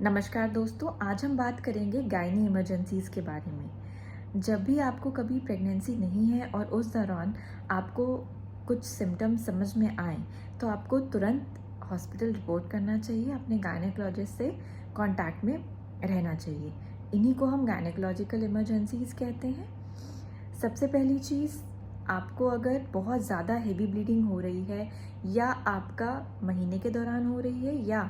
नमस्कार दोस्तों, आज हम बात करेंगे गायनी इमरजेंसीज़ के बारे में। जब भी आपको कभी प्रेगनेंसी नहीं है और उस दौरान आपको कुछ सिम्टम्स समझ में आए, तो आपको तुरंत हॉस्पिटल रिपोर्ट करना चाहिए, अपने गायनेकोलॉजिस्ट से कांटेक्ट में रहना चाहिए। इन्हीं को हम गायनेकोलॉजिकल इमरजेंसीज़ कहते हैं। सबसे पहली चीज़, आपको अगर बहुत ज़्यादा हेवी ब्लीडिंग हो रही है या आपका महीने के दौरान हो रही है या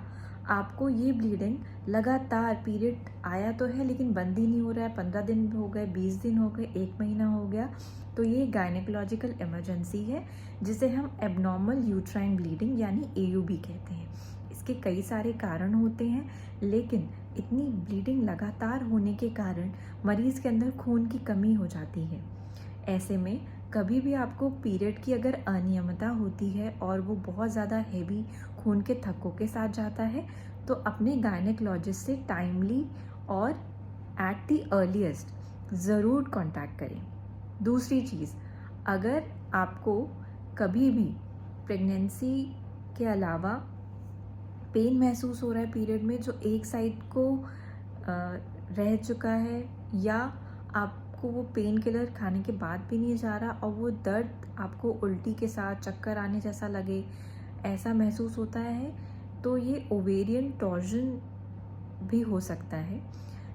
आपको ये ब्लीडिंग लगातार पीरियड आया तो है लेकिन बंद ही नहीं हो रहा है, 15 दिन हो गए, 20 दिन हो गए, 1 महीना हो गया, तो ये गायनेकोलॉजिकल इमरजेंसी है जिसे हम एबनॉर्मल यूट्राइन ब्लीडिंग यानी AUB कहते हैं। इसके कई सारे कारण होते हैं, लेकिन इतनी ब्लीडिंग लगातार होने के कारण मरीज़ के अंदर खून की कमी हो जाती है। ऐसे में कभी भी आपको पीरियड की अगर अनियमितता होती है और वो बहुत ज़्यादा हेवी खून के थक्कों के साथ जाता है, तो अपने गायनेकोलॉजिस्ट से टाइमली और एट द अर्लीस्ट ज़रूर कांटेक्ट करें। दूसरी चीज़, अगर आपको कभी भी प्रेगनेंसी के अलावा पेन महसूस हो रहा है पीरियड में जो एक साइड को रह चुका है, या आपको वो पेन किलर खाने के बाद भी नहीं जा रहा और वो दर्द आपको उल्टी के साथ चक्कर आने जैसा लगे, ऐसा महसूस होता है, तो ये ओवेरियन टॉर्जन भी हो सकता है,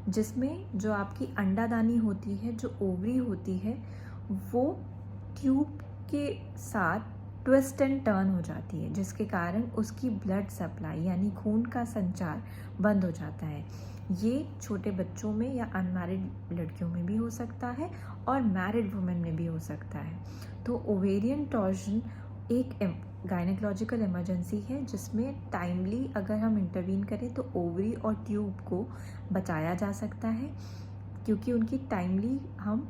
जिसमें जो आपकी अंडादानी होती है, जो ओवरी होती है, वो ट्यूब के साथ ट्विस्ट एंड टर्न हो जाती है, जिसके कारण उसकी ब्लड सप्लाई यानी खून का संचार बंद हो जाता है। ये छोटे बच्चों में या अनमैरिड लड़कियों में भी हो सकता है और मैरिड वुमेन में भी हो सकता है। तो ओवेरियन टॉर्जन एक गायनेकोलॉजिकल इमरजेंसी है जिसमें टाइमली अगर हम इंटरवीन करें तो ओवरी और ट्यूब को बचाया जा सकता है, क्योंकि उनकी टाइमली हम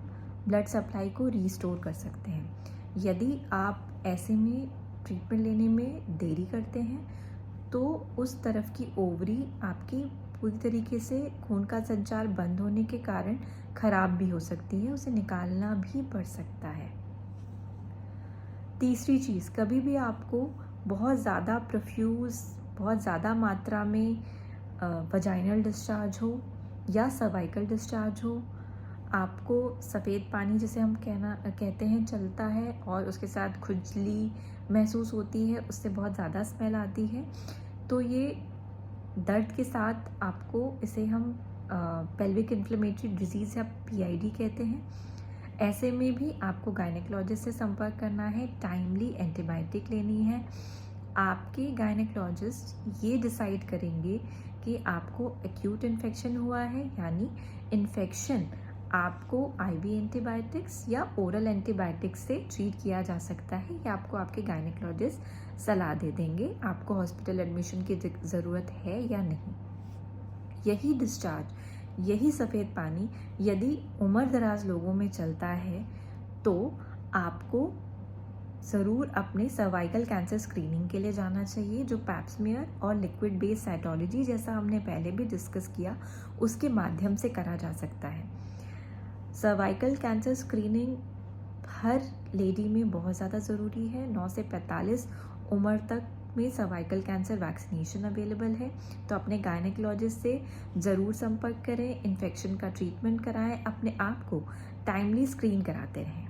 ब्लड सप्लाई को रीस्टोर कर सकते हैं। यदि आप ऐसे में ट्रीटमेंट लेने में देरी करते हैं तो उस तरफ की ओवरी आपकी पूरी तरीके से खून का संचार बंद होने के कारण ख़राब भी हो सकती है, उसे निकालना भी पड़ सकता है। तीसरी चीज़, कभी भी आपको बहुत ज़्यादा प्रोफ्यूज़, बहुत ज़्यादा मात्रा में वजाइनल डिस्चार्ज हो या सर्वाइकल डिस्चार्ज हो, आपको सफ़ेद पानी जिसे हम कहते हैं चलता है और उसके साथ खुजली महसूस होती है, उससे बहुत ज़्यादा स्मेल आती है, तो ये दर्द के साथ आपको, इसे हम पेल्विक इन्फ्लेमेटरी डिजीज़ या PID कहते हैं। ऐसे में भी आपको गायनेकोलॉजिस्ट से संपर्क करना है, टाइमली एंटीबायोटिक लेनी है। आपके गायनेकोलॉजिस्ट ये डिसाइड करेंगे कि आपको एक्यूट इन्फेक्शन हुआ है, यानी इन्फेक्शन आपको IV एंटीबायोटिक्स या ओरल एंटीबायोटिक्स से ट्रीट किया जा सकता है, या आपको आपके गायनेकोलॉजिस्ट सलाह दे देंगे आपको हॉस्पिटल एडमिशन की ज़रूरत है या नहीं। यही डिस्चार्ज, यही सफ़ेद पानी यदि उम्र दराज लोगों में चलता है तो आपको ज़रूर अपने सर्वाइकल कैंसर स्क्रीनिंग के लिए जाना चाहिए, जो पैप्समियर और लिक्विड बेस्ड साइटोलॉजी जैसा हमने पहले भी डिस्कस किया उसके माध्यम से करा जा सकता है। सर्वाइकल कैंसर स्क्रीनिंग हर लेडी में बहुत ज़्यादा ज़रूरी है। 9 से 45 उम्र तक में सर्वाइकल कैंसर वैक्सीनेशन अवेलेबल है, तो अपने गायनेकोलॉजिस्ट से ज़रूर संपर्क करें, इन्फेक्शन का ट्रीटमेंट कराएं, अपने आप को टाइमली स्क्रीन कराते रहें।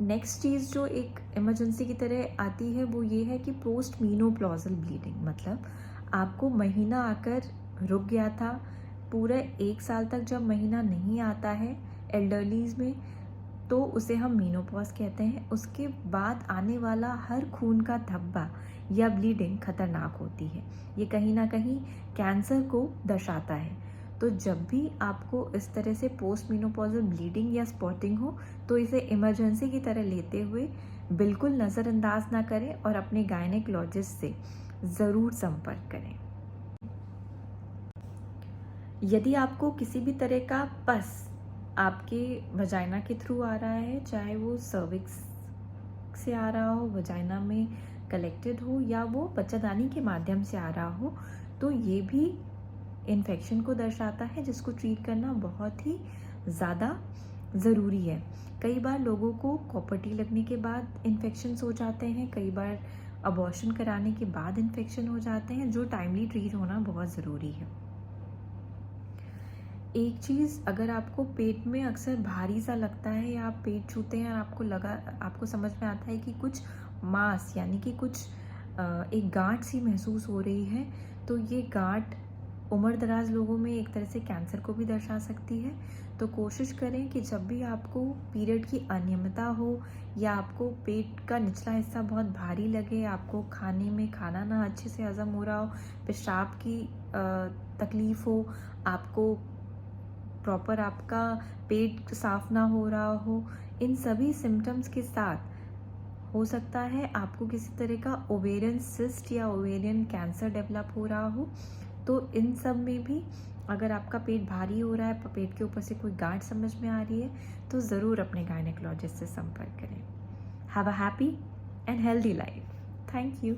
नेक्स्ट चीज़ जो एक इमरजेंसी की तरह आती है वो ये है कि पोस्ट मीनोपॉज़ल ब्लीडिंग, मतलब आपको महीना आकर रुक गया था, पूरा 1 साल तक जब महीना नहीं आता है एल्डरलीज़ में, तो उसे हम मीनोपॉज़ कहते हैं। उसके बाद आने वाला हर खून का धब्बा या ब्लीडिंग खतरनाक होती है, ये कहीं ना कहीं कैंसर को दर्शाता है। तो जब भी आपको इस तरह से पोस्ट मीनोपॉज़ल ब्लीडिंग या स्पॉटिंग हो तो इसे इमरजेंसी की तरह लेते हुए बिल्कुल नज़रअंदाज ना करें और अपने गायनेकोलॉजिस्ट से ज़रूर संपर्क करें। यदि आपको किसी भी तरह का पस आपके वजाइना के थ्रू आ रहा है, चाहे वो सर्विक्स से आ रहा हो, वजाइना में कलेक्टेड हो, या वो बच्चादानी के माध्यम से आ रहा हो, तो ये भी इन्फेक्शन को दर्शाता है, जिसको ट्रीट करना बहुत ही ज़्यादा ज़रूरी है। कई बार लोगों को कॉपर टी लगने के बाद इन्फेक्शंस हो जाते हैं, कई बार अबॉर्शन कराने के बाद इन्फेक्शन हो जाते हैं, जो टाइमली ट्रीट होना बहुत ज़रूरी है। एक चीज़, अगर आपको पेट में अक्सर भारी सा लगता है या आप पेट छूते हैं और आपको समझ में आता है कि कुछ मांस यानी कि कुछ एक गांठ सी महसूस हो रही है, तो ये गांठ उम्र दराज लोगों में एक तरह से कैंसर को भी दर्शा सकती है। तो कोशिश करें कि जब भी आपको पीरियड की अनियमितता हो या आपको पेट का निचला हिस्सा बहुत भारी लगे, आपको खाने में खाना ना अच्छे से हजम हो रहा हो, पेशाब की तकलीफ़ हो, आपको प्रॉपर आपका पेट साफ ना हो रहा हो, इन सभी सिम्टम्स के साथ हो सकता है आपको किसी तरह का ओवेरियन सिस्ट या ओवेरियन कैंसर डेवलप हो रहा हो। तो इन सब में भी अगर आपका पेट भारी हो रहा है, पेट के ऊपर से कोई गांठ समझ में आ रही है, तो ज़रूर अपने गायनेकोलॉजिस्ट से संपर्क करें। Have a happy and healthy life. Thank you.